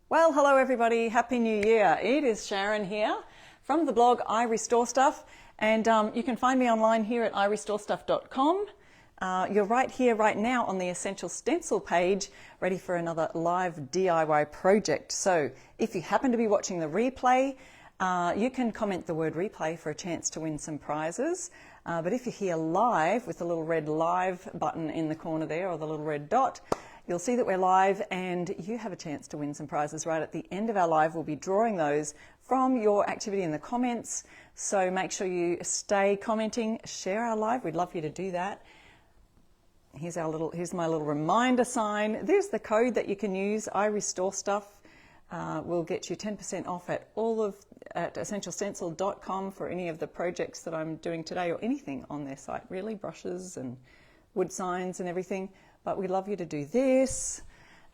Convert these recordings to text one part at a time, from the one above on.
Well, hello everybody, Happy New Year. It is Sharon here from the blog I Restore Stuff, and you can find me online here at irestorestuff.com. You're right here right now on the Essential Stencil page, ready for another live DIY project. So if you happen to be watching the replay, you can comment the word replay for a chance to win some prizes. But if you're here live with the little red live button in the corner there, or the little red dot, you'll see that we're live and you have a chance to win some prizes right at the end of our live. We'll be drawing those from your activity in the comments. So make sure you stay commenting, share our live. We'd love you to do that. Here's my little reminder sign. There's the code that you can use. I Restore Stuff will get you 10% off at essentialstencil.com for any of the projects that I'm doing today, or anything on their site, really, brushes and wood signs and everything. But we'd love you to do this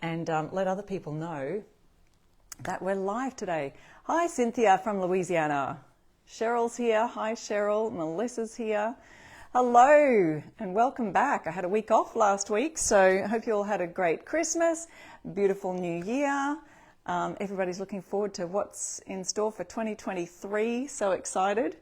and let other people know that we're live today. Hi, Cynthia from Louisiana. Cheryl's here. Hi, Cheryl. Melissa's here. Hello and welcome back. I had a week off last week, so I hope you all had a great Christmas, beautiful new year. Everybody's looking forward to what's in store for 2023. So excited.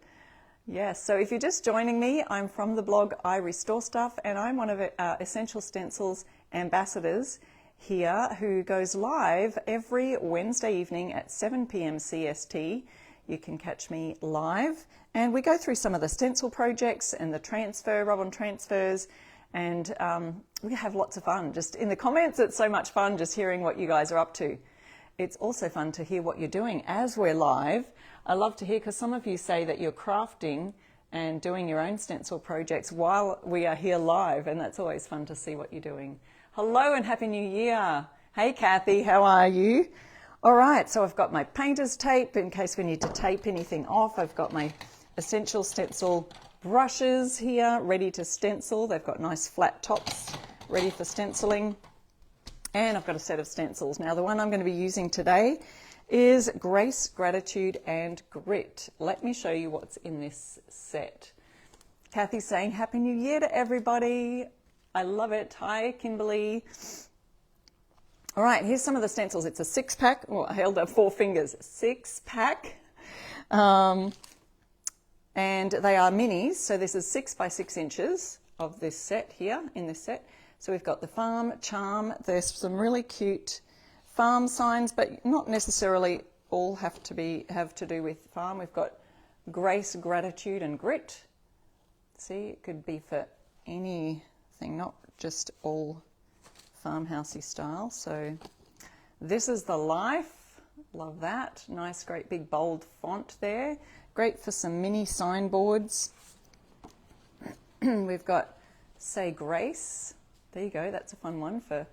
Yes, so if you're just joining me, I'm from the blog I Restore Stuff, and I'm one of Essential Stencil's ambassadors here, who goes live every Wednesday evening at 7 p.m. CST. You can catch me live, and we go through some of the stencil projects and the rub-on transfers, and we have lots of fun. Just in the comments, it's so much fun just hearing what you guys are up to. It's also fun to hear what you're doing as we're live. I love to hear, because some of you say that you're crafting and doing your own stencil projects while we are here live, and that's always fun to see what you're doing. Hello and Happy New Year. Hey Kathy, how are you? All right, so I've got my painter's tape in case we need to tape anything off. I've got my Essential Stencil brushes here ready to stencil. They've got nice flat tops ready for stenciling. And I've got a set of stencils. Now the one I'm going to be using today is Grace, Gratitude and Grit. Let me show you what's in this set. Kathy's saying Happy New Year to everybody. I love it. Hi Kimberly. All right, here's some of the stencils. It's a 6-pack. Well, I held up 4 fingers. 6-pack. And they are minis. So this is 6 by 6 inches of this set here, in this set. So we've got the farm, charm. There's some really cute farm signs, but not necessarily all have to do with farm. We've got Grace, Gratitude and Grit. See, it could be for anything, not just all farmhousey style. So this is the life. Love that. Nice, great big bold font there. Great for some mini signboards. We've got Say Grace. There you go. That's a fun one for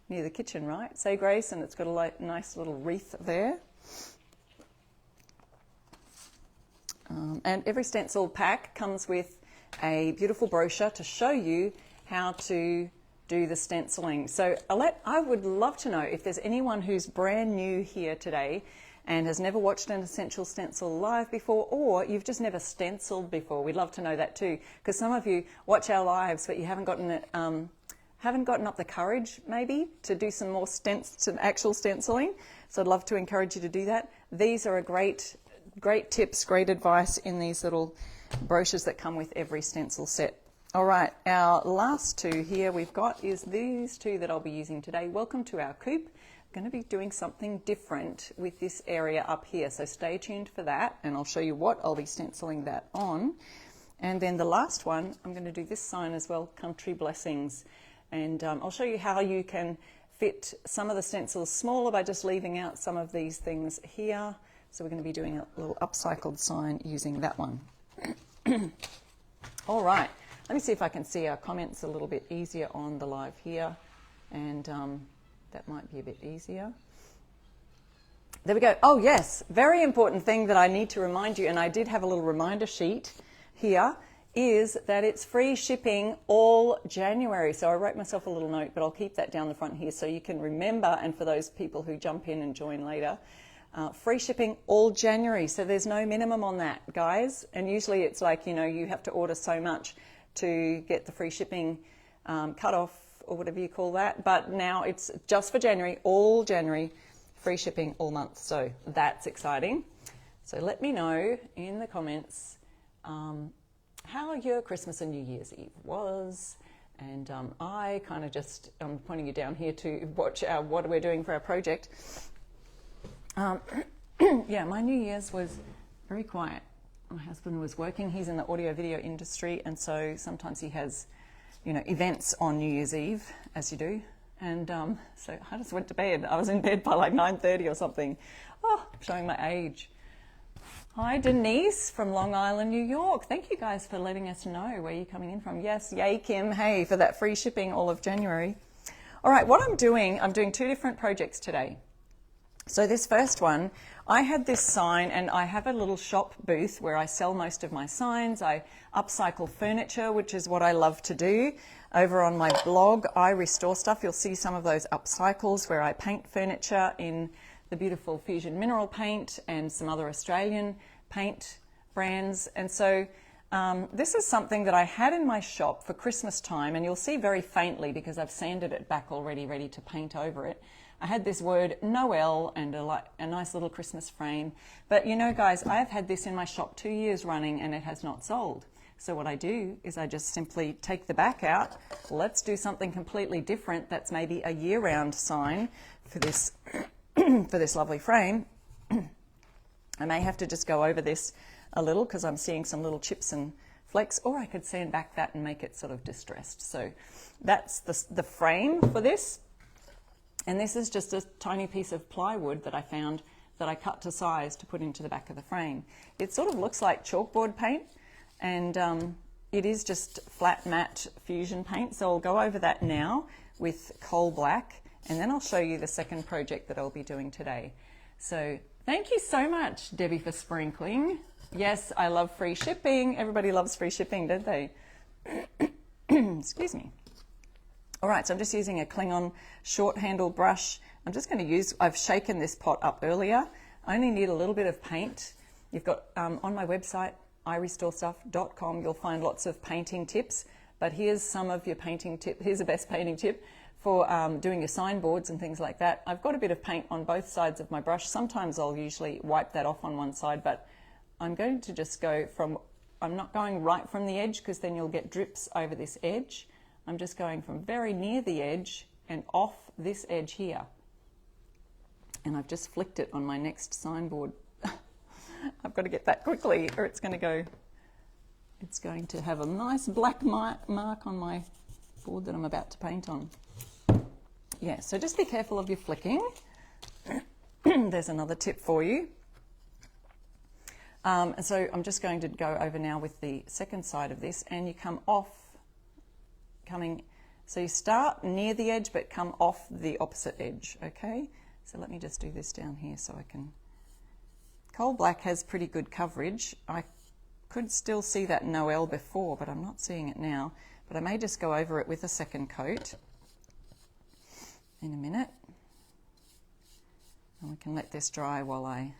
near the kitchen, right? Say Grace, and it's got a nice little wreath there. And every stencil pack comes with a beautiful brochure to show you how to do the stenciling. So I would love to know if there's anyone who's brand new here today and has never watched an Essential Stencil live before, or you've just never stenciled before. We'd love to know that too, because some of you watch our lives but you haven't gotten up the courage maybe to do some actual stenciling. So I'd love to encourage you to do that. These are a great tips, great advice in these little brochures that come with every stencil set. All right, our last 2 here we've got is these 2 that I'll be using today. Welcome to our Coop. I'm going to be doing something different with this area up here, so stay tuned for that, and I'll show you what I'll be stenciling that on. And then the last one, I'm going to do this sign as well, Country Blessings. And I'll show you how you can fit some of the stencils smaller by just leaving out some of these things here. So we're going to be doing a little upcycled sign using that one. All right, let me see if I can see our comments a little bit easier on the live here. And that might be a bit easier. There we go. Oh yes, very important thing that I need to remind you, and I did have a little reminder sheet here, is that it's free shipping all January. So I wrote myself a little note, but I'll keep that down the front here so you can remember, and for those people who jump in and join later, free shipping all January. So there's no minimum on that, guys. And usually it's like, you have to order so much to get the free shipping cut off or whatever you call that. But now it's just for January, all January, free shipping all month. So that's exciting. So let me know in the comments how your Christmas and New Year's Eve was. And I kind of just, I'm pointing you down here to watch what we're doing for our project. Yeah, my New Year's was very quiet. My husband was working. He's in the audio video industry, and so sometimes he has, you know, events on New Year's Eve, as you do. And so I just went to bed. I was in bed by like 9:30 or something. Oh, showing my age. Hi, Denise from Long Island, New York. Thank you guys for letting us know where you're coming in from. Yes, yay, Kim. Hey, for that free shipping all of January. All right, what I'm doing 2 different projects today. So this first one, I had this sign, and I have a little shop booth where I sell most of my signs. I upcycle furniture, which is what I love to do. Over on my blog, I Restore Stuff. You'll see some of those upcycles where I paint furniture in the beautiful Fusion Mineral Paint and some other Australian paint brands. And so this is something that I had in my shop for Christmas time, and you'll see very faintly because I've sanded it back already, ready to paint over it. I had this word Noel and a nice little Christmas frame. But you know, guys, I've had this in my shop 2 years running and it has not sold. So what I do is I just simply take the back out. Let's do something completely different that's maybe a year-round sign for this, for this lovely frame. I may have to just go over this a little because I'm seeing some little chips and flakes, or I could sand back that and make it sort of distressed. So that's the frame for this. And this is just a tiny piece of plywood that I found that I cut to size to put into the back of the frame. It sort of looks like chalkboard paint, and it is just flat matte fusion paint. So I'll go over that now with coal black, and then I'll show you the second project that I'll be doing today. So thank you so much, Debbie, for sprinkling. Yes, I love free shipping. Everybody loves free shipping, don't they? Excuse me. All right, so I'm just using a Klingon short handle brush. I'm just going to use, I've shaken this pot up earlier. I only need a little bit of paint. You've got, on my website, irestorestuff.com, you'll find lots of painting tips, but here's some of your painting tip. Here's the best painting tip for doing your signboards and things like that. I've got a bit of paint on both sides of my brush. Sometimes I'll usually wipe that off on one side, but I'm going to just go from, I'm not going right from the edge because then you'll get drips over this edge. I'm just going from very near the edge and off this edge here. And I've just flicked it on my next signboard. I've got to get that quickly or it's going to go, it's going to have a nice black mark on my board that I'm about to paint on. Yeah, so just be careful of your flicking. There's another tip for you. And so I'm just going to go over now with the second side of this, and you come off, so you start near the edge but come off the opposite edge, okay? So let me just do this down here so I can, coal black has pretty good coverage. I could still see that Noel before, but I'm not seeing it now. But I may just go over it with a second coat in a minute. And we can let this dry while I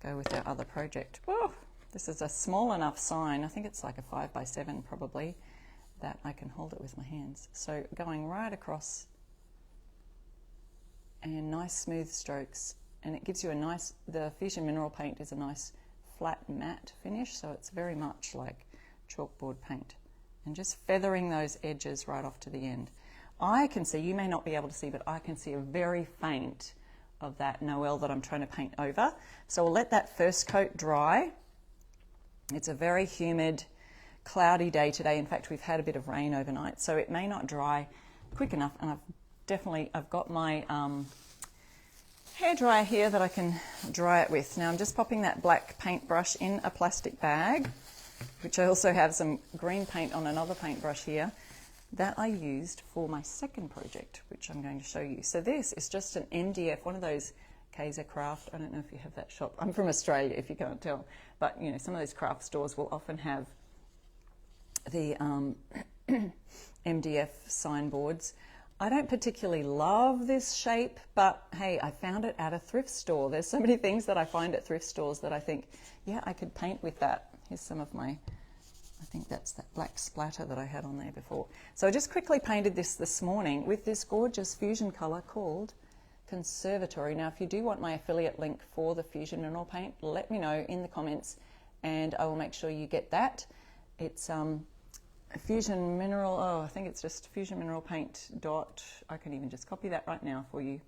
go with our other project. Whoa, this is a small enough sign. I think it's like a 5x7 probably, that I can hold it with my hands. So going right across, and nice smooth strokes, and it gives you a nice, the Fusion Mineral Paint is a nice flat matte finish, so it's very much like chalkboard paint. And just feathering those edges right off to the end. I can see, you may not be able to see, but I can see a very faint of that Noel that I'm trying to paint over. So we'll let that first coat dry. It's a very humid, cloudy day today. In fact, we've had a bit of rain overnight, so it may not dry quick enough. And I've got my hairdryer here that I can dry it with. Now I'm just popping that black paintbrush in a plastic bag, which I also have some green paint on another paintbrush here that I used for my second project, which I'm going to show you. So this is just an MDF, one of those Kaiser Craft. I don't know if you have that shop. I'm from Australia, if you can't tell. But, you know, some of those craft stores will often have the MDF signboards. I don't particularly love this shape, but hey, I found it at a thrift store. There's so many things that I find at thrift stores that I think, yeah, I could paint with that. Here's some of my, I think that's that black splatter that I had on there before. So I just quickly painted this morning with this gorgeous fusion colour called Conservatory. Now, if you do want my affiliate link for the Fusion Mineral Paint, let me know in the comments and I will make sure you get that. It's Fusion Mineral, I think it's just Fusion Mineral Paint dot, I can even just copy that right now for you.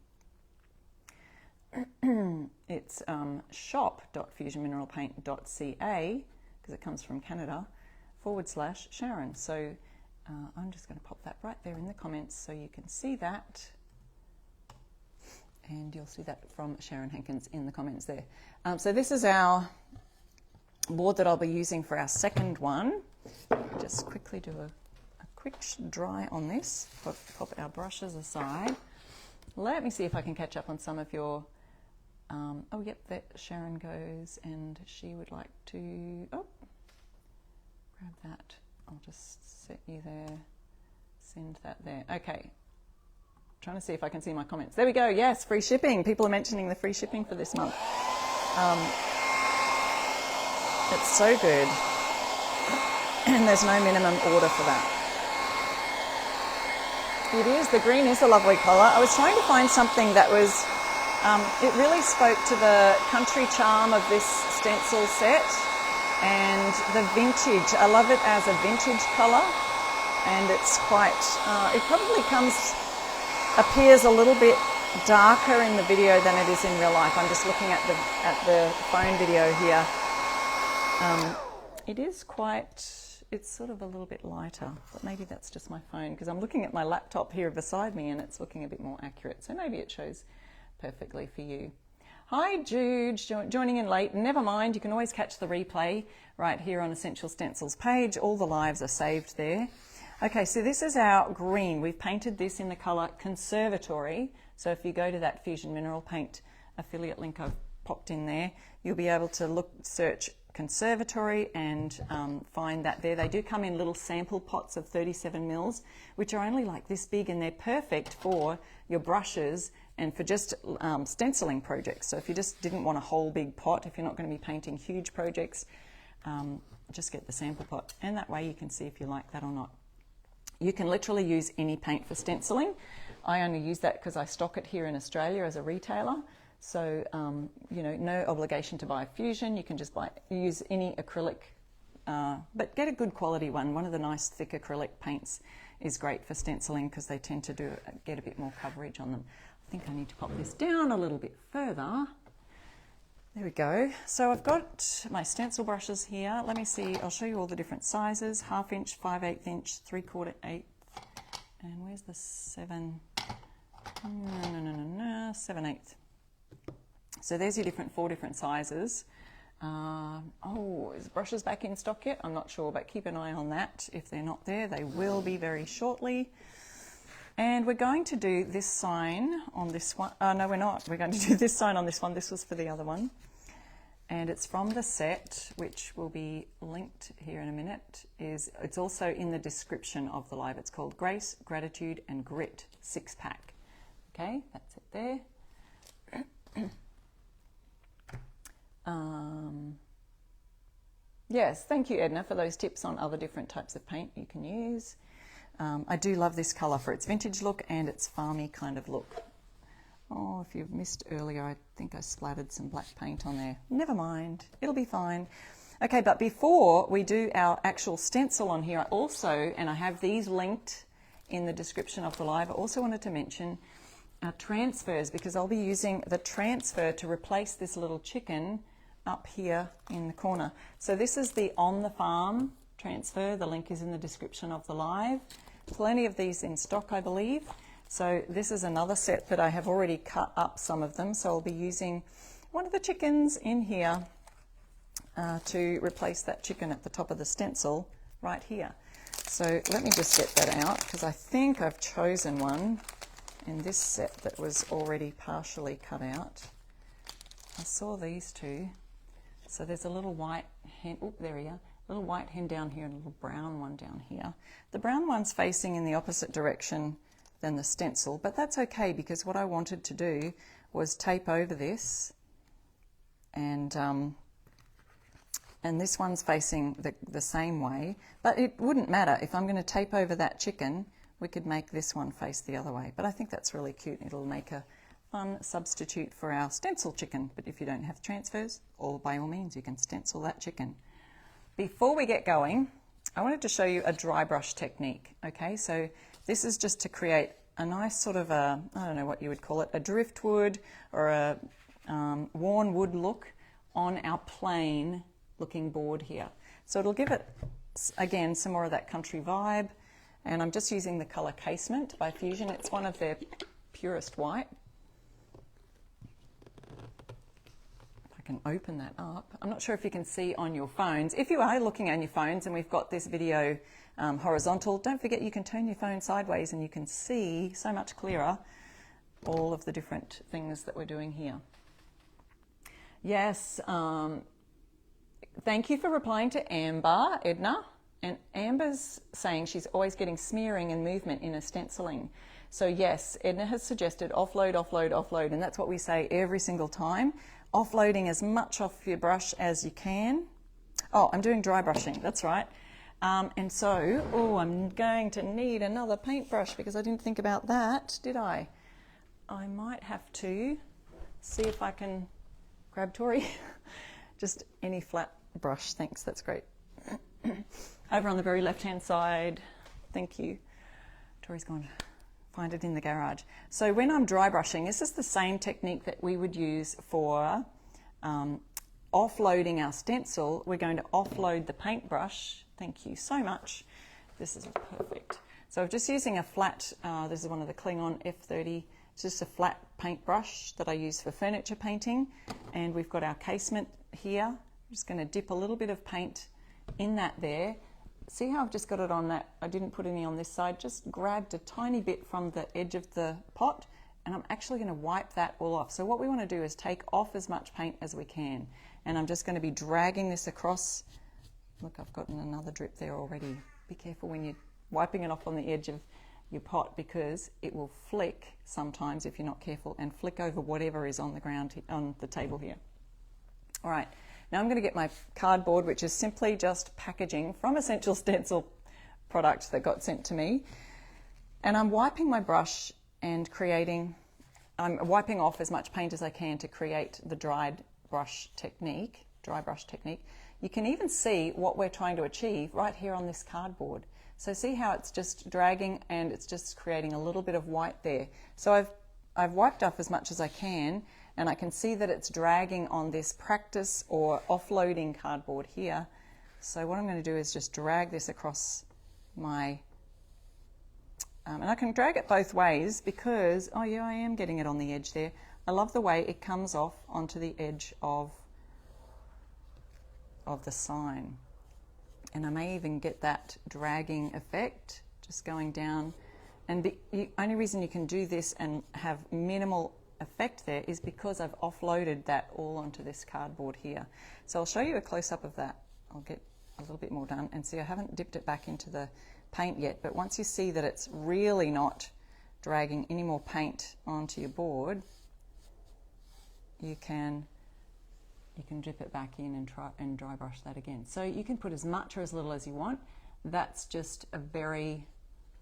It's shop.fusionmineralpaint.ca, because it comes from Canada, /Sharon. So I'm just going to pop that right there in the comments so you can see that. And you'll see that from Sharon Hankins in the comments there. So this is our board that I'll be using for our second one. Just quickly do a quick dry on this. Pop our brushes aside. Let me see if I can catch up on some of your... oh, yep, that Sharon goes, and she would like to... Oh, grab that. I'll just set you there. Send that there. Okay. Trying to see if I can see my comments. There we go. Yes, free shipping. People are mentioning the free shipping for this month. It's so good. And there's no minimum order for that. It is. The green is a lovely colour. I was trying to find something that was... it really spoke to the country charm of this stencil set and the vintage. I love it as a vintage colour, and it's quite... it probably appears a little bit darker in the video than it is in real life. I'm just looking at the phone video here. It is quite, it's sort of a little bit lighter, but maybe that's just my phone, because I'm looking at my laptop here beside me and it's looking a bit more accurate. So maybe it shows perfectly for you. Hi Jude, joining in late. Never mind, you can always catch the replay right here on Essential Stencils page. All the lives are saved there. Okay, so this is our green. We've painted this in the colour Conservatory. So if you go to that Fusion Mineral Paint affiliate link I've popped in there, you'll be able to search Conservatory and find that there. They do come in little sample pots of 37 mils, which are only like this big, and they're perfect for your brushes and for just stenciling projects. So if you just didn't want a whole big pot, if you're not going to be painting huge projects, just get the sample pot, and that way you can see if you like that or not. You can literally use any paint for stenciling. I only use that because I stock it here in Australia as a retailer. So, you know, no obligation to buy Fusion. You can just use any acrylic, but get a good quality one. One of the nice thick acrylic paints is great for stenciling because they tend to get a bit more coverage on them. I think I need to pop this down a little bit further. There we go. So I've got my stencil brushes here. Let me see, I'll show you all the different sizes: 1/2 inch, 5/8 inch, 3/4 eighth, and where's the 7? No, 7/8. So there's your 4 different sizes. Is brushes back in stock yet? I'm not sure, but keep an eye on that. If they're not there, they will be very shortly. And we're going to do this sign on this one. No, we're not. We're going to do this sign on this one. This was for the other one. And it's from the set, which will be linked here in a minute. It's also in the description of the live. It's called Grace, Gratitude and Grit 6-pack. Okay, that's it there. Yes, thank you, Edna, for those tips on other different types of paint you can use. I do love this colour for its vintage look and its farmy kind of look. Oh, if you've missed earlier, I think I splattered some black paint on there. Never mind, it'll be fine. Okay, but before we do our actual stencil on here, I also, and I have these linked in the description of the live, I also wanted to mention our transfers, because I'll be using the transfer to replace this little chicken up here in the corner. So this is the On the Farm transfer. The link is in the description of the live. Plenty of these in stock, I believe. So this is another set that I have already cut up some of them. So I'll be using one of the chickens in here to replace that chicken at the top of the stencil right here. So let me just get that out, because I think I've chosen one in this set that was already partially cut out. I saw these two. So there's a little white hen, there we are, a little white hen down here and a little brown one down here. The brown one's facing in the opposite direction than the stencil, but that's okay, because what I wanted to do was tape over this, and this one's facing the same way, but it wouldn't matter. If I'm going to tape over that chicken, we could make this one face the other way. But I think that's really cute. It'll make a fun substitute for our stencil chicken. But if you don't have transfers, by all means, you can stencil that chicken. Before we get going, I wanted to show you a dry brush technique. Okay, so this is just to create a nice sort of I don't know what you would call it, a driftwood or a worn wood look on our plain looking board here. So it'll give it, again, some more of that country vibe. And I'm just using the colour Casement by Fusion. It's one of their purest white. If I can open that up. I'm not sure if you can see on your phones. If you are looking on your phones and we've got this video horizontal, don't forget you can turn your phone sideways and you can see so much clearer all of the different things that we're doing here. Yes, thank you for replying to Amber, Edna. And Amber's saying she's always getting smearing and movement in her stenciling. So yes, Edna has suggested offload, offload, offload, and that's what we say every single time. Offloading as much off your brush as you can. Oh, I'm doing dry brushing, that's right. And so, I'm going to need another paintbrush because I didn't think about that, did I? I might have to see if I can grab Tori. Just any flat brush, thanks, that's great. Over on the very left-hand side, thank you. Tori's gone to find it in the garage. So when I'm dry brushing, this is the same technique that we would use for offloading our stencil. We're going to offload the paintbrush. Thank you so much. This is perfect. So I'm just using a flat, this is one of the Klingon F30. It's just a flat paintbrush that I use for furniture painting. And we've got our casement here. I'm just going to dip a little bit of paint in that there. See how I've just got it on that, I didn't put any on this side, just grabbed a tiny bit from the edge of the pot and I'm actually going to wipe that all off. So what we want to do is take off as much paint as we can, and I'm just going to be dragging this across. Look, I've gotten another drip there already. Be careful when you're wiping it off on the edge of your pot because it will flick sometimes if you're not careful and flick over whatever is on the ground, on the table here. All right. Now I'm going to get my cardboard, which is simply just packaging from Essential Stencil product that got sent to me. And I'm wiping my brush and I'm wiping off as much paint as I can to create the dry brush technique. You can even see what we're trying to achieve right here on this cardboard. So see how it's just dragging and it's just creating a little bit of white there. So I've wiped off as much as I can, and I can see that it's dragging on this practice or offloading cardboard here. So what I'm going to do is just drag this across my, and I can drag it both ways because, oh yeah, I am getting it on the edge there. I love the way it comes off onto the edge of the sign. And I may even get that dragging effect just going down. And the only reason you can do this and have minimal effect there is because I've offloaded that all onto this cardboard here. So I'll show you a close-up of that. I'll get a little bit more done, and see I haven't dipped it back into the paint yet, but once you see that it's really not dragging any more paint onto your board, you can dip it back in and dry brush that again. So you can put as much or as little as you want. That's just a very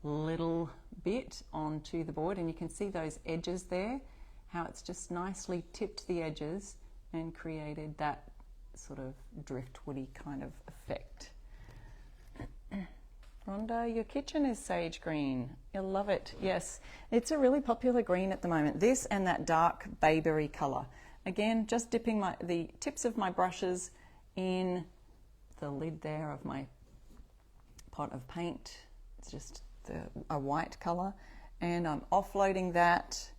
little bit onto the board, and you can see those edges there, how it's just nicely tipped the edges and created that sort of driftwoody kind of effect. Rhonda, your kitchen is sage green. You'll love it. Yes, it's a really popular green at the moment. This and that dark bayberry colour. Again, just dipping the tips of my brushes in the lid there of my pot of paint. It's just a white colour, and I'm offloading that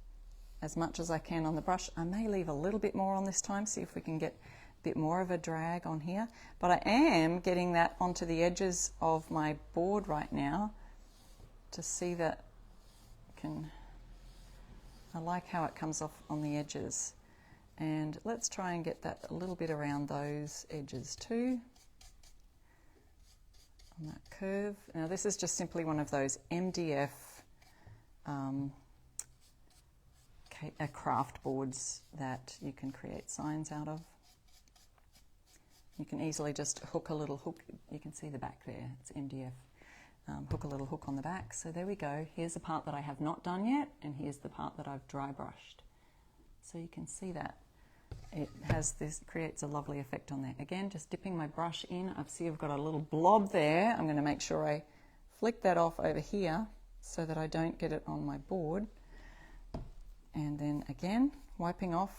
as much as I can on the brush. I may leave a little bit more on this time, see if we can get a bit more of a drag on here, but I am getting that onto the edges of my board right now to see that I like how it comes off on the edges. And let's try and get that a little bit around those edges too, on that curve. Now this is just simply one of those MDF craft boards that you can create signs out of. You can easily just hook a little hook. You can see the back there, it's MDF. Hook a little hook on the back. So there we go. Here's the part that I have not done yet, and here's the part that I've dry brushed. So you can see that it has this, creates a lovely effect on there. Again, just dipping my brush in. I see I've got a little blob there. I'm going to make sure I flick that off over here so that I don't get it on my board. And then again, wiping off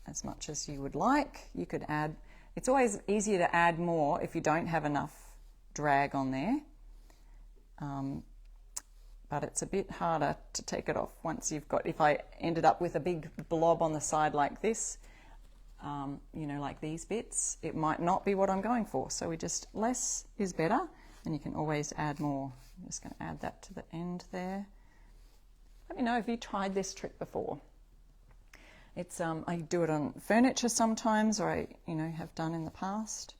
as much as you would like. You could add, it's always easier to add more if you don't have enough drag on there. But it's a bit harder to take it off once you've got, if I ended up with a big blob on the side like this, you know, like these bits, it might not be what I'm going for. So we just, less is better, and you can always add more. I'm just going to add that to the end there. Let me know if you tried this trick before. It's I do it on furniture sometimes, or I, you know, have done in the past.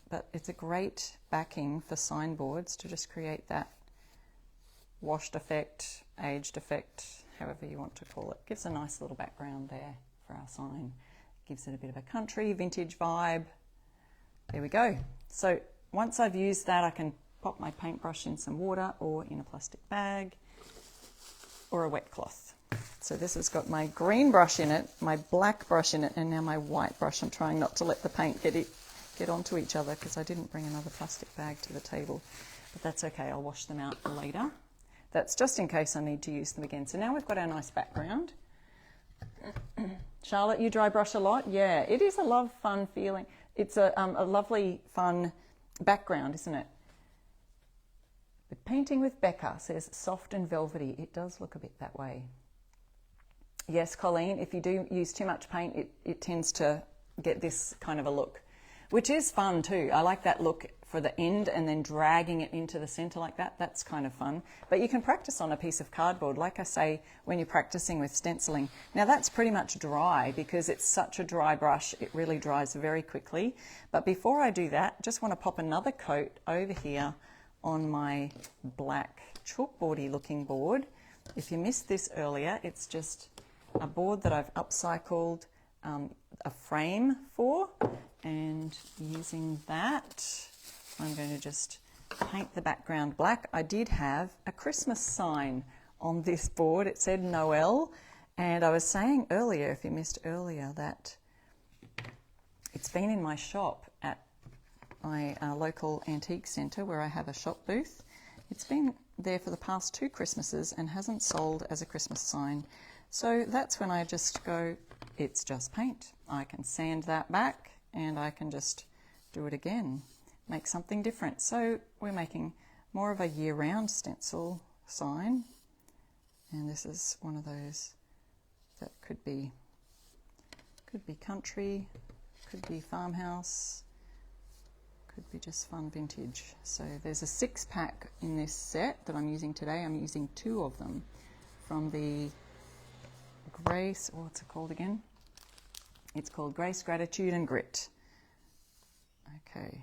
But it's a great backing for signboards to just create that washed effect, aged effect, however you want to call it. Gives a nice little background there for our sign. Gives it a bit of a country, vintage vibe. There we go. So once I've used that, I can pop my paintbrush in some water or in a plastic bag or a wet cloth. So this has got my green brush in it, my black brush in it, and now my white brush. I'm trying not to let the paint get onto each other because I didn't bring another plastic bag to the table. But that's okay, I'll wash them out later. That's just in case I need to use them again. So now we've got our nice background. Charlotte, you dry brush a lot? Yeah, it is a fun feeling. It's a lovely, fun background, isn't it? But Painting with Becca says soft and velvety. It does look a bit that way. Yes, Colleen, if you do use too much paint, it tends to get this kind of a look, which is fun too. I like that look for the end and then dragging it into the center like that. That's kind of fun. But you can practice on a piece of cardboard, like I say, when you're practicing with stenciling. Now that's pretty much dry because it's such a dry brush. It really dries very quickly. But before I do that, just want to pop another coat over here on my black chalkboardy looking board. If you missed this earlier, it's just a board that I've upcycled a frame for, and using that I'm going to just paint the background black. I did have a Christmas sign on this board. It said Noel, and I was saying earlier, if you missed earlier, that it's been in my shop at my local antique centre where I have a shop booth. It's been there for the past 2 Christmases and hasn't sold as a Christmas sign. So that's when I just go, it's just paint. I can sand that back and I can just do it again, make something different. So we're making more of a year-round stencil sign, and this is one of those that could be country, could be farmhouse, could be just fun vintage. So there's a 6-pack in this set that I'm using today. I'm using 2 of them from the Grace, what's it called again? It's called Grace, Gratitude and Grit. Okay,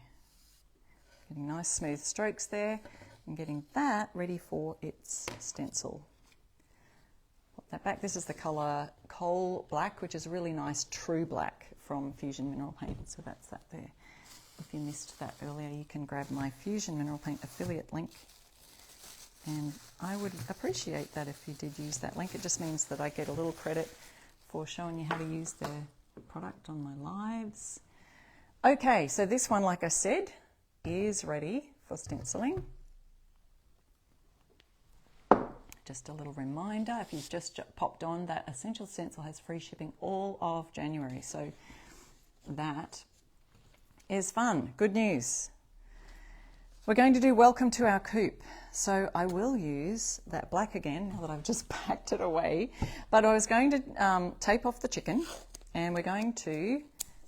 getting nice smooth strokes there and getting that ready for its stencil. Pop that back. This is the colour Coal Black, which is a really nice true black from Fusion Mineral Paint. So that's that there. If you missed that earlier, you can grab my Fusion Mineral Paint affiliate link. And I would appreciate that if you did use that link. It just means that I get a little credit for showing you how to use the product on my lives. Okay, so this one, like I said, is ready for stenciling. Just a little reminder, if you've just popped on, that Essential Stencil has free shipping all of January. So that is fun. Good news. We're going to do Welcome to our Coop. So I will use that black again, now that I've just packed it away. But I was going to tape off the chicken, and we're going to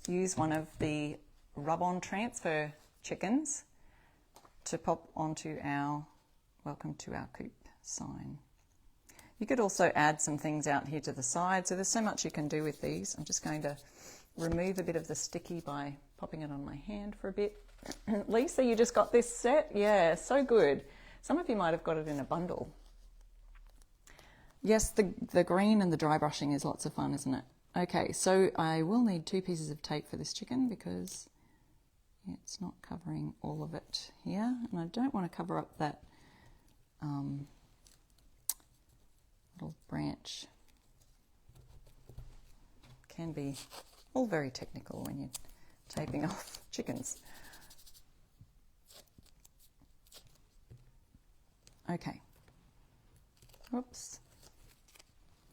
use one of the rub-on transfer chickens to pop onto our Welcome to our Coop sign. You could also add some things out here to the side. So there's so much you can do with these. I'm just going to remove a bit of the sticky by popping it on my hand for a bit. Lisa, you just got this set? Yeah, so good. Some of you might have got it in a bundle. Yes, the green and the dry brushing is lots of fun, isn't it? Okay, so I will need 2 pieces of tape for this chicken because it's not covering all of it here. And I don't want to cover up that little branch can be all very technical when you're taping off chickens. Okay. Oops.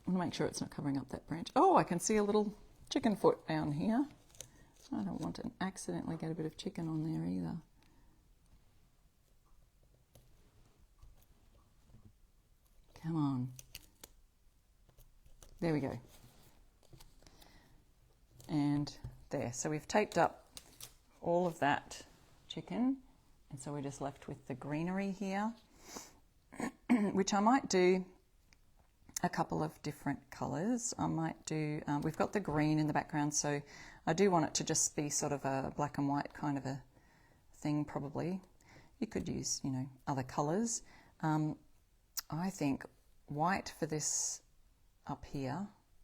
I want to make sure it's not covering up that branch. Oh, I can see a little chicken foot down here. I don't want to accidentally get a bit of chicken on there either. Come on. There we go. And there. So we've taped up all of that chicken. And so we're just left with the greenery here, which I might do a couple of different colours. I might do, we've got the green in the background, so I do want it to just be sort of a black and white kind of a thing probably. You could use, you know, other colours. I think white for this up here,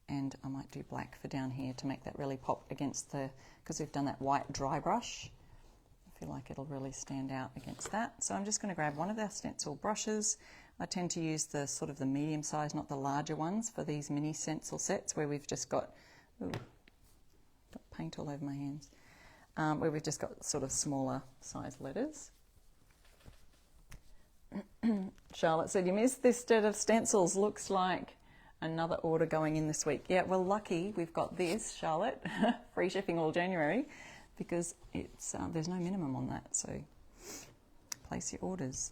and I might do black for down here to make that really pop against the, because we've done that white dry brush. I feel like it'll really stand out against that. So I'm just going to grab one of our stencil brushes. I tend to use the sort of the medium size, not the larger ones, for these mini stencil sets where we've just got, ooh, got paint all over my hands, where we've just got sort of smaller size letters. Charlotte said, you missed this set of stencils. Looks like another order going in this week. Yeah, well, lucky we've got this, Charlotte. Free shipping all January, because it's there's no minimum on that. So place your orders.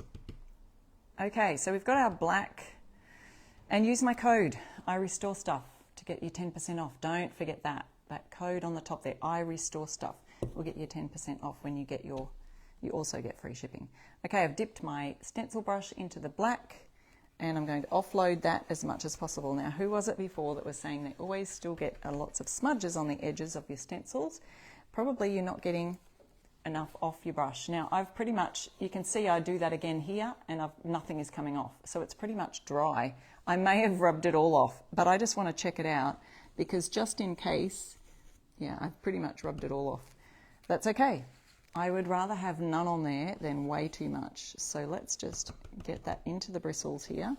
Okay, so we've got our black, and use my code, I restore stuff, to get you 10% off. Don't forget that. That code on the top there, I restore stuff, will get you 10% off when you get your, you also get free shipping. Okay, I've dipped my stencil brush into the black, and I'm going to offload that as much as possible. Now, who was it before that was saying they always still get lots of smudges on the edges of your stencils? Probably you're not getting enough off your brush. Now, I've pretty much, you can see I do that again here, and nothing is coming off. So it's pretty much dry. I may have rubbed it all off, but I just want to check it out, because just in case, yeah, I've pretty much rubbed it all off. That's okay. I would rather have none on there than way too much. So let's just get that into the bristles here.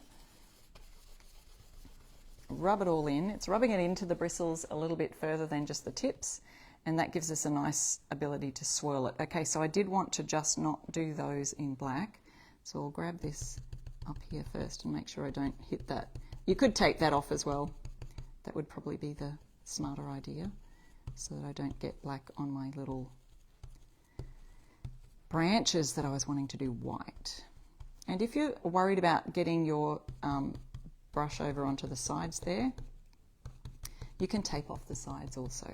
Rub it all in. It's rubbing it into the bristles a little bit further than just the tips, and that gives us a nice ability to swirl it. Okay, so I did want to just not do those in black. So I'll grab this up here first and make sure I don't hit that. You could take that off as well. That would probably be the smarter idea, so that I don't get black on my little branches that I was wanting to do white. And if you're worried about getting your brush over onto the sides there, you can tape off the sides also.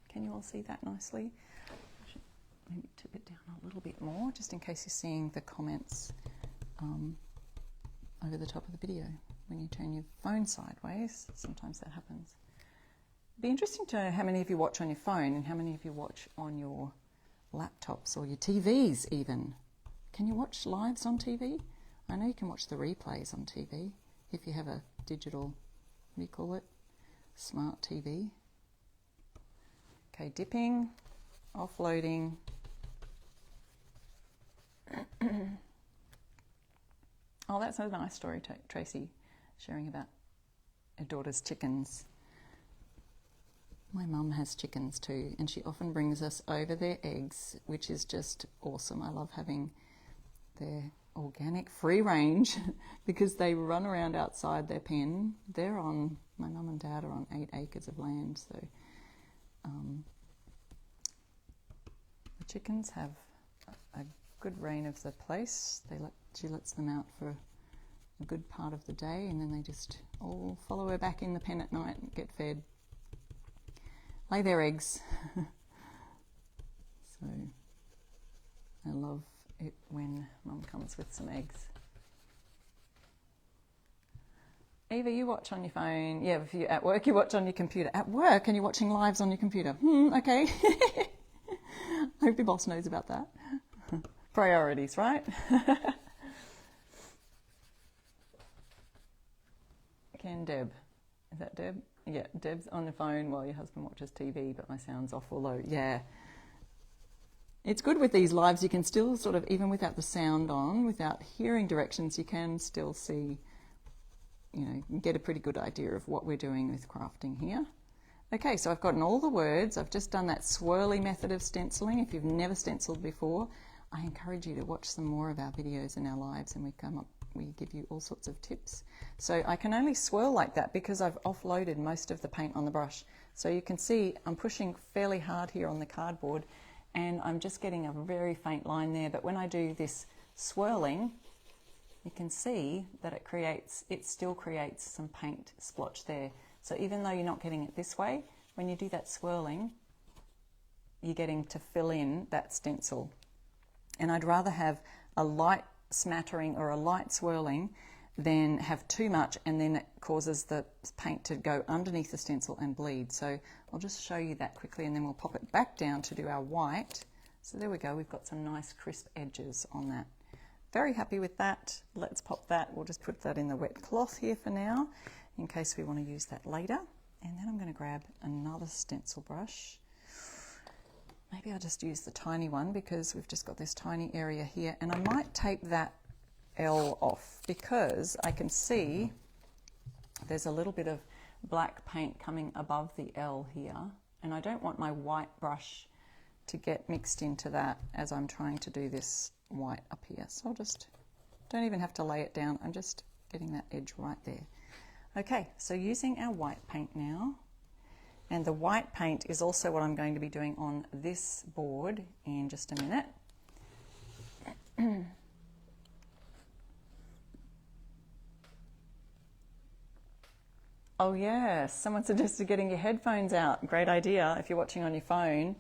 Can you all see that nicely? I should maybe tip it down a little bit more, just in case you're seeing the comments over the top of the video. When you turn your phone sideways, sometimes that happens. It'd be interesting to know how many of you watch on your phone and how many of you watch on your laptops or your TVs even. Can you watch lives on TV? I know you can watch the replays on TV if you have a digital, what do you call it? Smart TV. Okay, dipping, offloading. Oh, that's a nice story, Tracy, sharing about her daughter's chickens. My mum has chickens too, and she often brings us over their eggs, which is just awesome. I love having their organic free range because they run around outside their pen. They're on, my mum and dad are on 8 acres of land, so the chickens have a good reign of the place. She lets them out for a good part of the day, and then they just all follow her back in the pen at night and get fed. Lay their eggs. So I love it when Mum comes with some eggs. Eva, you watch on your phone. Yeah, if you're at work, you watch on your computer. At work, and you're watching lives on your computer. Okay. I hope your boss knows about that. Priorities, right? Can Deb? Is that Deb? Yeah, Deb's on the phone while your husband watches TV, but my sound's off or low. Yeah. It's good with these lives, you can still sort of, even without the sound on, without hearing directions, you can still see, you know, get a pretty good idea of what we're doing with crafting here. Okay, so I've gotten all the words. I've just done that swirly method of stenciling. If you've never stenciled before, I encourage you to watch some more of our videos and our lives, and we give you all sorts of tips. So I can only swirl like that because I've offloaded most of the paint on the brush. So you can see I'm pushing fairly hard here on the cardboard, and I'm just getting a very faint line there. But when I do this swirling, you can see that it still creates some paint splotch there. So even though you're not getting it this way, when you do that swirling, you're getting to fill in that stencil. And I'd rather have a light smattering or a light swirling than have too much, and then it causes the paint to go underneath the stencil and bleed. So I'll just show you that quickly, and then we'll pop it back down to do our white. So there we go, we've got some nice crisp edges on that. Very happy with that. Let's pop that. We'll just put that in the wet cloth here for now, in case we want to use that later. And then I'm going to grab another stencil brush. Maybe I'll just use the tiny one because we've just got this tiny area here, and I might tape that L off because I can see there's a little bit of black paint coming above the L here, and I don't want my white brush to get mixed into that as I'm trying to do this white up here. So I'll just, don't even have to lay it down, I'm just getting that edge right there. Okay, so using our white paint now, and the white paint is also what I'm going to be doing on this board in just a minute. Oh yes, someone suggested getting your headphones out. Great idea. If you're watching on your phone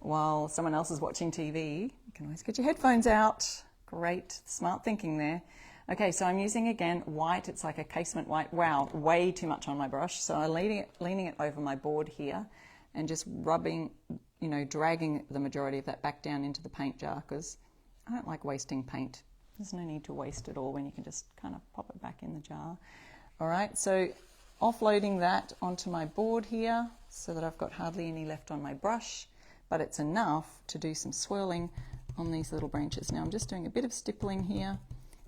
while someone else is watching TV, you can always get your headphones out. Great, smart thinking there. Okay, so I'm using again white. It's like a casement white. Wow, way too much on my brush. So I'm leaning it over my board here and just rubbing, dragging the majority of that back down into the paint jar because I don't like wasting paint. There's no need to waste it all when you can just kind of pop it back in the jar. All right, so offloading that onto my board here so that I've got hardly any left on my brush, but it's enough to do some swirling on these little branches. Now I'm just doing a bit of stippling here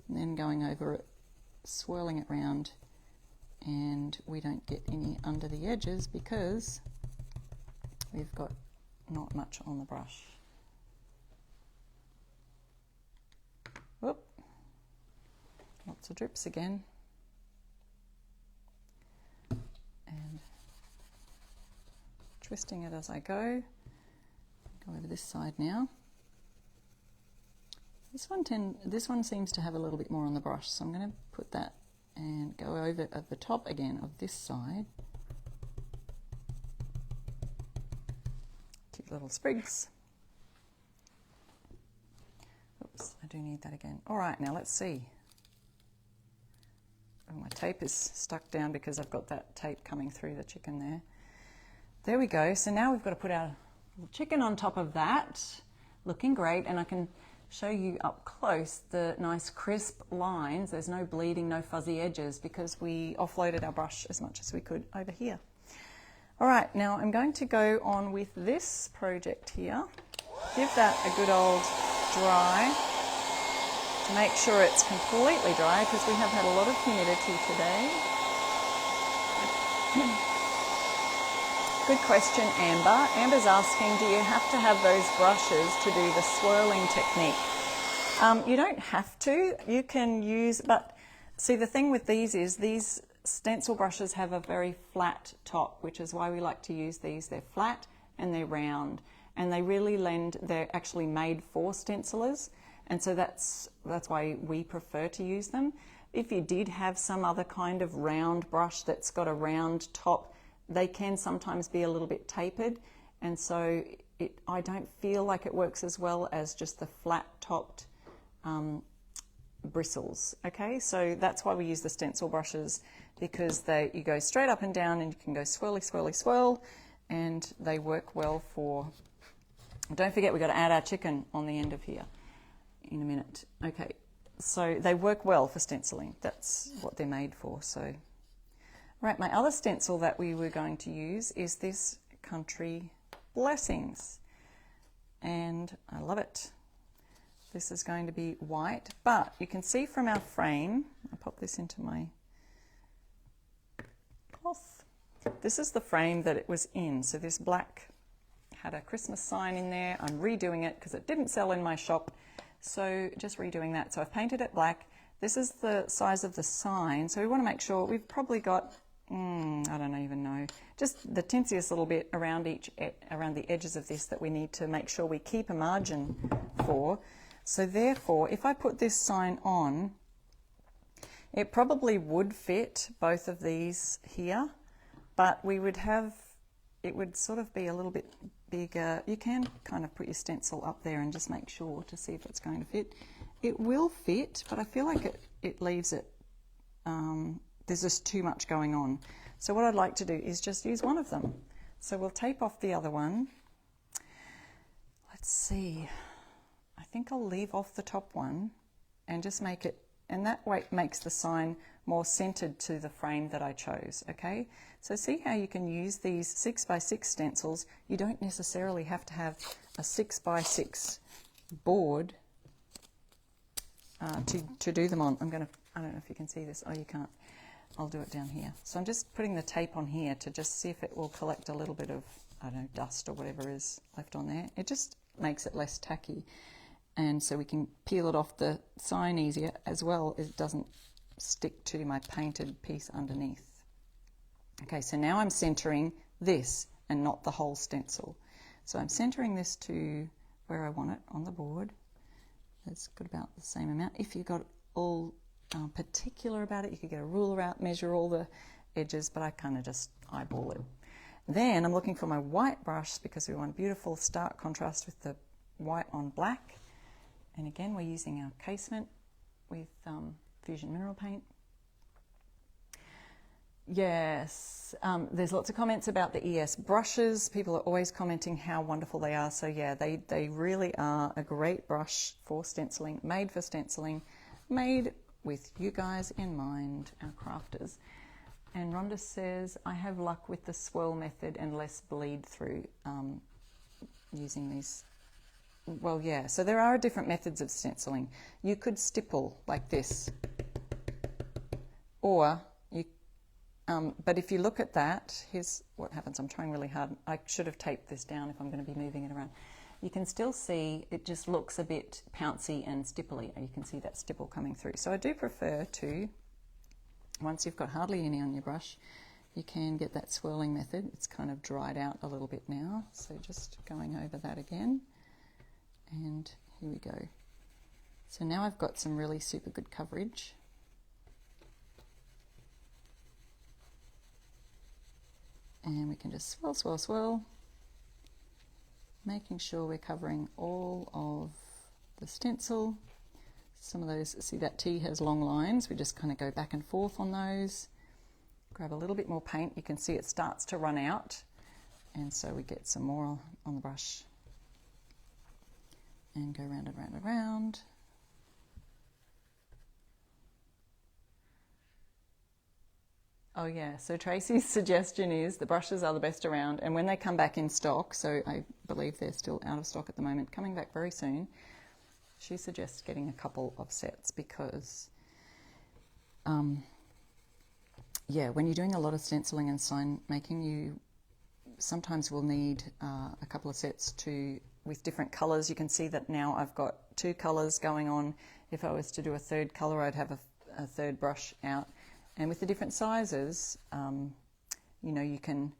and then going over it, swirling it round, and we don't get any under the edges because we've got not much on the brush. Whoop, lots of drips again. And twisting it as I go. Go over this side now. This one seems to have a little bit more on the brush, so I'm going to put that and go over at the top again of this side. Cute little sprigs. Oops, I do need that again. All right, now let's see. Oh, my tape is stuck down because I've got that tape coming through the chicken there. There we go. So now we've got to put our little chicken on top of that. Looking great, and I can show you up close the nice crisp lines. There's no bleeding, no fuzzy edges because we offloaded our brush as much as we could over here. All right, now I'm going to go on with this project here. Give that a good old dry. Make sure it's completely dry because we have had a lot of humidity today. Good question, Amber. Amber's asking, do you have to have those brushes to do the swirling technique? You don't have to. You can use, but see the thing with these is these stencil brushes have a very flat top, which is why we like to use these. They're flat and they're round, and they really they're actually made for stencilers, and so that's why we prefer to use them. If you did have some other kind of round brush that's got a round top, they can sometimes be a little bit tapered, and so I don't feel like it works as well as just the flat-topped bristles. Okay, so that's why we use the stencil brushes, because you go straight up and down and you can go swirly, swirly, swirl, and they work well for... Don't forget, we've got to add our chicken on the end of here in a minute. Okay, so they work well for stenciling. That's what they're made for. So, right, my other stencil that we were going to use is this Country Blessings, and I love it. This is going to be white, but you can see from our frame, I'll pop this into my cloth. This is the frame that it was in. So this black had a Christmas sign in there. I'm redoing it because it didn't sell in my shop. So just redoing that. So I've painted it black. This is the size of the sign. So we want to make sure we've probably got, I don't even know, just the tiniest little bit around the edges of this that we need to make sure we keep a margin for. So therefore, if I put this sign on, it probably would fit both of these here, but we would have, it would sort of be a little bit bigger. You can kind of put your stencil up there and just make sure to see if it's going to fit. It will fit, but I feel like it leaves it, there's just too much going on. So what I'd like to do is just use one of them. So we'll tape off the other one. Let's see. I think I'll leave off the top one and just make it, and that way it makes the sign more centered to the frame that I chose, okay? So see how you can use these 6x6 stencils. You don't necessarily have to have a 6x6 board to do them on. I don't know if you can see this. Oh, you can't. I'll do it down here. So I'm just putting the tape on here to just see if it will collect a little bit of, I don't know, dust or whatever is left on there. It just makes it less tacky. And so we can peel it off the sign easier as well as it doesn't stick to my painted piece underneath. Okay, so now I'm centering this and not the whole stencil. So I'm centering this to where I want it on the board. It's got about the same amount. If you got all particular about it, you could get a ruler out, measure all the edges, but I kind of just eyeball it. Then I'm looking for my white brush because we want beautiful stark contrast with the white on black. And again, we're using our casement with Fusion Mineral Paint. Yes, there's lots of comments about the ES brushes. People are always commenting how wonderful they are. So yeah, they really are a great brush for stenciling, made for stenciling, made with you guys in mind, our crafters. And Rhonda says, I have luck with the swirl method and less bleed through using these. Well, yeah, so there are different methods of stenciling. You could stipple like this, or you, but if you look at that, here's what happens. I'm trying really hard. I should have taped this down if I'm going to be moving it around. You can still see it just looks a bit pouncy and stipply. You can see that stipple coming through. So I do prefer to, once you've got hardly any on your brush, you can get that swirling method. It's kind of dried out a little bit now. So just going over that again. And here we go. So now I've got some really super good coverage. And we can just swirl, swirl, swirl, making sure we're covering all of the stencil. Some of those, see that T has long lines. We just kind of go back and forth on those. Grab a little bit more paint. You can see it starts to run out. And so we get some more on the brush. And go round and round and round. Oh yeah, so Tracy's suggestion is the brushes are the best around, and when they come back in stock, so I believe they're still out of stock at the moment, coming back very soon, she suggests getting a couple of sets because yeah, when you're doing a lot of stenciling and sign making, you sometimes will need a couple of sets with different colours. You can see that now I've got 2 colours going on. If I was to do a third colour, I'd have a third brush out. And with the different sizes, you know, you can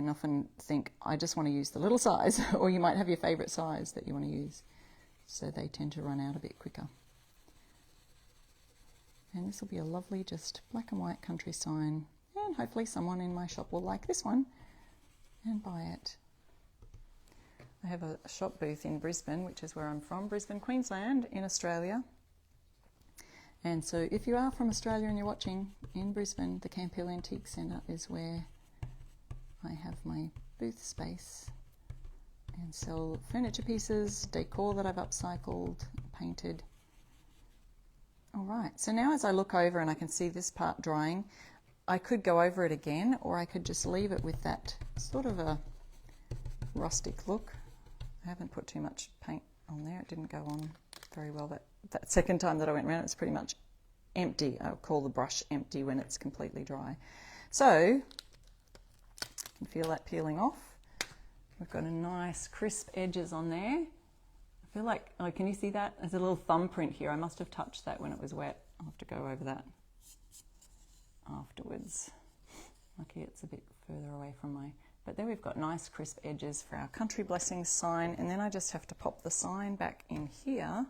often think, I just want to use the little size, or you might have your favourite size that you want to use. So they tend to run out a bit quicker. And this will be a lovely, just black and white country sign. And hopefully someone in my shop will like this one and buy it. I have a shop booth in Brisbane, which is where I'm from, Brisbane, Queensland, in Australia. And so if you are from Australia and you're watching in Brisbane, the Camphill Antique Centre is where I have my booth space and sell furniture pieces, decor that I've upcycled, painted. All right, so now as I look over and I can see this part drying, I could go over it again, or I could just leave it with that sort of a rustic look. I haven't put too much paint on there. It didn't go on very well that second time that I went around. It's pretty much empty. I'll call the brush empty when it's completely dry. So you can feel that peeling off. We've got a nice crisp edges on there. I feel like, oh, can you see that? There's a little thumbprint here. I must have touched that when it was wet. I'll have to go over that afterwards. Lucky it's a bit further away from my, but there we've got nice crisp edges for our Country Blessings sign, and then I just have to pop the sign back in here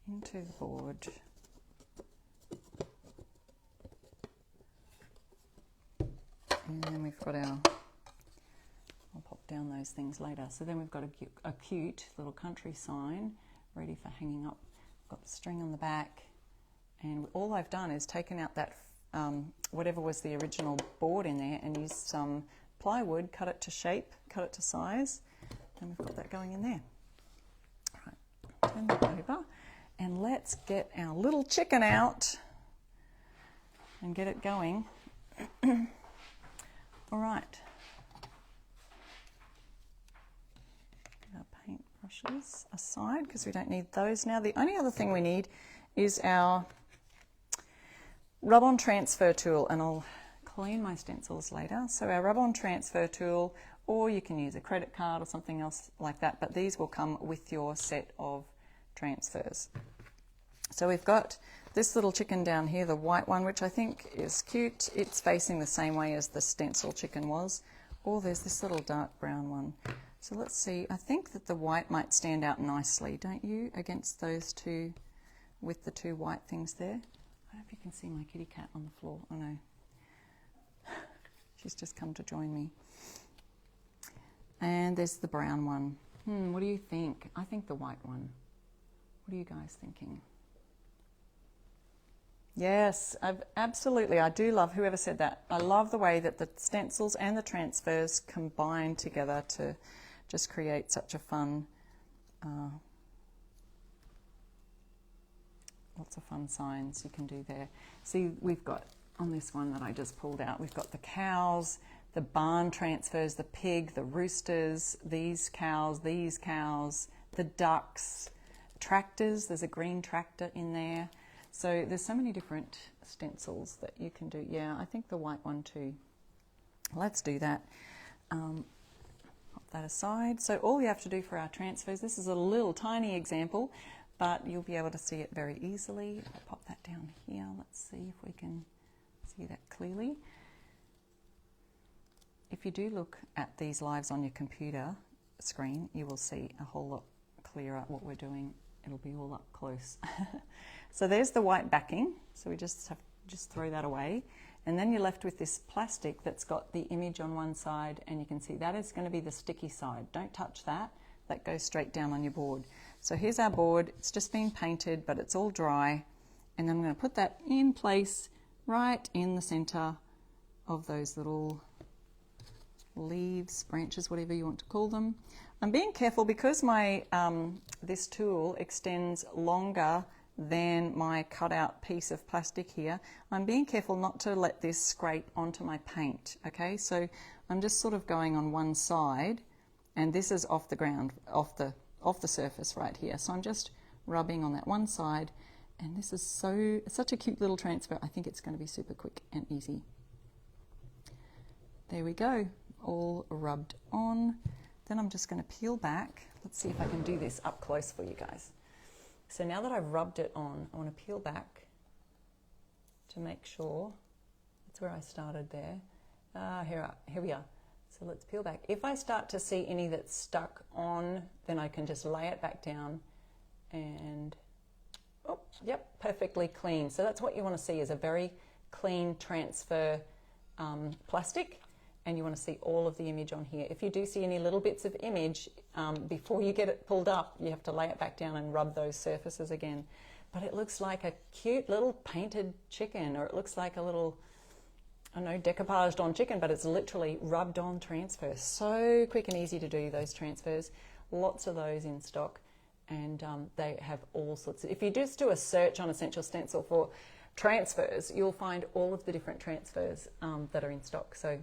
into the board. And then we've got our, I'll pop down those things later. So then we've got a cute little country sign ready for hanging up. Got the string on the back, and all I've done is taken out that whatever was the original board in there and used some plywood, cut it to shape, cut it to size, and we've got that going in there. All right, turn that over, and let's get our little chicken out and get it going. All right. Our paint brushes aside because we don't need those now. The only other thing we need is our rub-on transfer tool, and I'll clean my stencils later. So our rub-on transfer tool, or you can use a credit card or something else like that, but these will come with your set of transfers. So we've got this little chicken down here, the white one, which I think is cute. It's facing the same way as the stencil chicken was. Or there's this little dark brown one. So let's see, I think that the white might stand out nicely, don't you, against those two, with the two white things there. I hope you can see my kitty cat on the floor. Oh no, she's just come to join me. And there's the brown one. What do you think? I think the white one. What are you guys thinking? Yes, absolutely. I do love whoever said that. I love the way that the stencils and the transfers combine together to just create such a fun, lots of fun signs you can do there. See, we've got on this one that I just pulled out, we've got the cows, the barn transfers, the pig, the roosters, these cows, the ducks, tractors. There's a green tractor in there. So there's so many different stencils that you can do. Yeah, I think the white one too. Let's do that. Pop that aside. So all you have to do for our transfers, this is a little tiny example, but you'll be able to see it very easily. I'll pop that down here. Let's see if we can see that clearly. If you do look at these lives on your computer screen, you will see a whole lot clearer what we're doing. It'll be all up close. So there's the white backing. So we just throw that away. And then you're left with this plastic that's got the image on one side, and you can see that is going to be the sticky side. Don't touch that. That goes straight down on your board. So here's our board. It's just been painted, but it's all dry. And then I'm going to put that in place right in the center of those little leaves, branches, whatever you want to call them. I'm being careful because my this tool extends longer than my cutout piece of plastic here. I'm being careful not to let this scrape onto my paint. Okay, so I'm just sort of going on one side, and this is off the ground, off the surface right here. So I'm just rubbing on that one side, and this is such a cute little transfer. I think it's going to be super quick and easy. There we go, all rubbed on. Then I'm just going to peel back. Let's see if I can do this up close for you guys. So now that I've rubbed it on, I want to peel back to make sure. That's where I started there. Here we are. So let's peel back. If I start to see any that's stuck on, then I can just lay it back down and, oh, yep, perfectly clean. So that's what you want to see, is a very clean transfer plastic. And you want to see all of the image on here. If you do see any little bits of image, before you get it pulled up, you have to lay it back down and rub those surfaces again. But it looks like a cute little painted chicken, or it looks like a little, I don't know, decoupaged on chicken, but it's literally rubbed on transfer. So quick and easy to do those transfers. Lots of those in stock, and they have all sorts of, if you just do a search on Essential Stencil for transfers, you'll find all of the different transfers that are in stock. So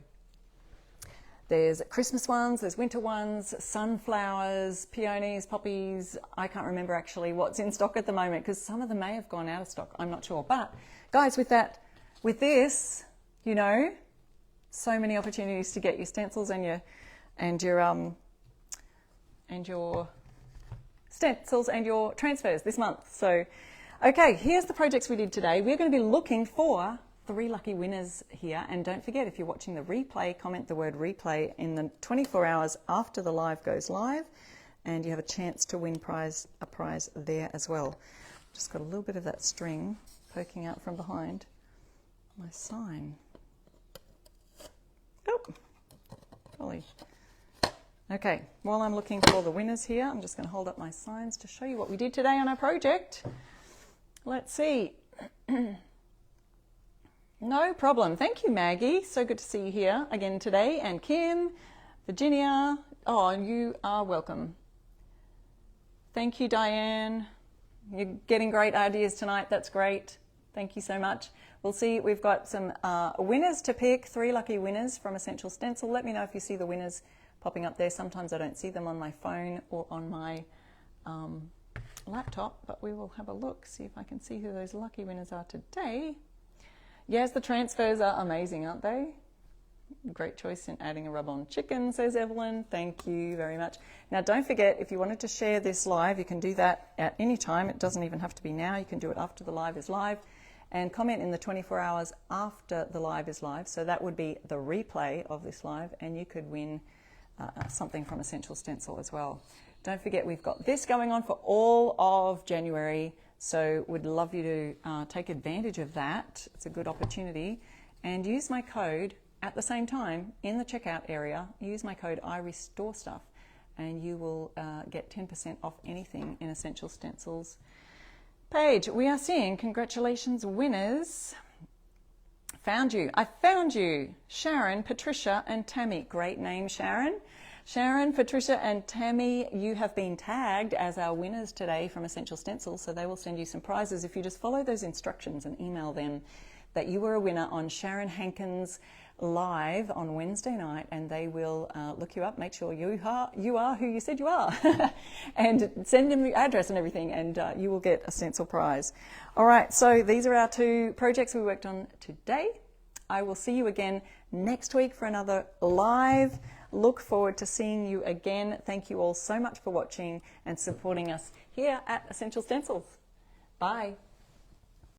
there's Christmas ones, there's winter ones, sunflowers, peonies, poppies. I can't remember actually what's in stock at the moment because some of them may have gone out of stock. I'm not sure. But guys, with this, you know, so many opportunities to get your stencils and your stencils and your transfers this month. So, okay, here's the projects we did today. We're going to be looking for 3 lucky winners here, and don't forget, if you're watching the replay, comment the word replay in the 24 hours after the live goes live, and you have a chance to win a prize there as well. Just got a little bit of that string poking out from behind my sign. Oh, golly. Okay, while I'm looking for the winners here, I'm just going to hold up my signs to show you what we did today on our project. Let's see. No problem. Thank you, Maggie. So good to see you here again today. And Kim, Virginia. Oh, you are welcome. Thank you, Diane. You're getting great ideas tonight. That's great. Thank you so much. We'll see. We've got some winners to pick, 3 lucky winners from Essential Stencil. Let me know if you see the winners popping up there. Sometimes I don't see them on my phone or on my laptop, but we will have a look, see if I can see who those lucky winners are today. Yes, the transfers are amazing, aren't they? Great choice in adding a rub-on chicken, says Evelyn. Thank you very much. Now, don't forget, if you wanted to share this live, you can do that at any time. It doesn't even have to be now. You can do it after the live is live. And comment in the 24 hours after the live is live. So that would be the replay of this live, and you could win something from Essential Stencil as well. Don't forget, we've got this going on for all of January. So we'd love you to take advantage of that. It's a good opportunity. And use my code at the same time in the checkout area. Use my code IRestoreStuff and you will get 10% off anything in Essential Stencils page. We are seeing congratulations winners. Found you. I found you. Sharon, Patricia and Tammy. Great name, Sharon. Sharon, Patricia and Tammy, you have been tagged as our winners today from Essential Stencils, so they will send you some prizes if you just follow those instructions and email them that you were a winner on Sharon Hankins live on Wednesday night, and they will look you up, make sure you are who you said you are, and send them your address and everything, and you will get a stencil prize. All right, so these are our 2 projects we worked on today. I will see you again next week for another live. Look forward to seeing you again. Thank you all so much for watching and supporting us here at Essential Stencils. Bye.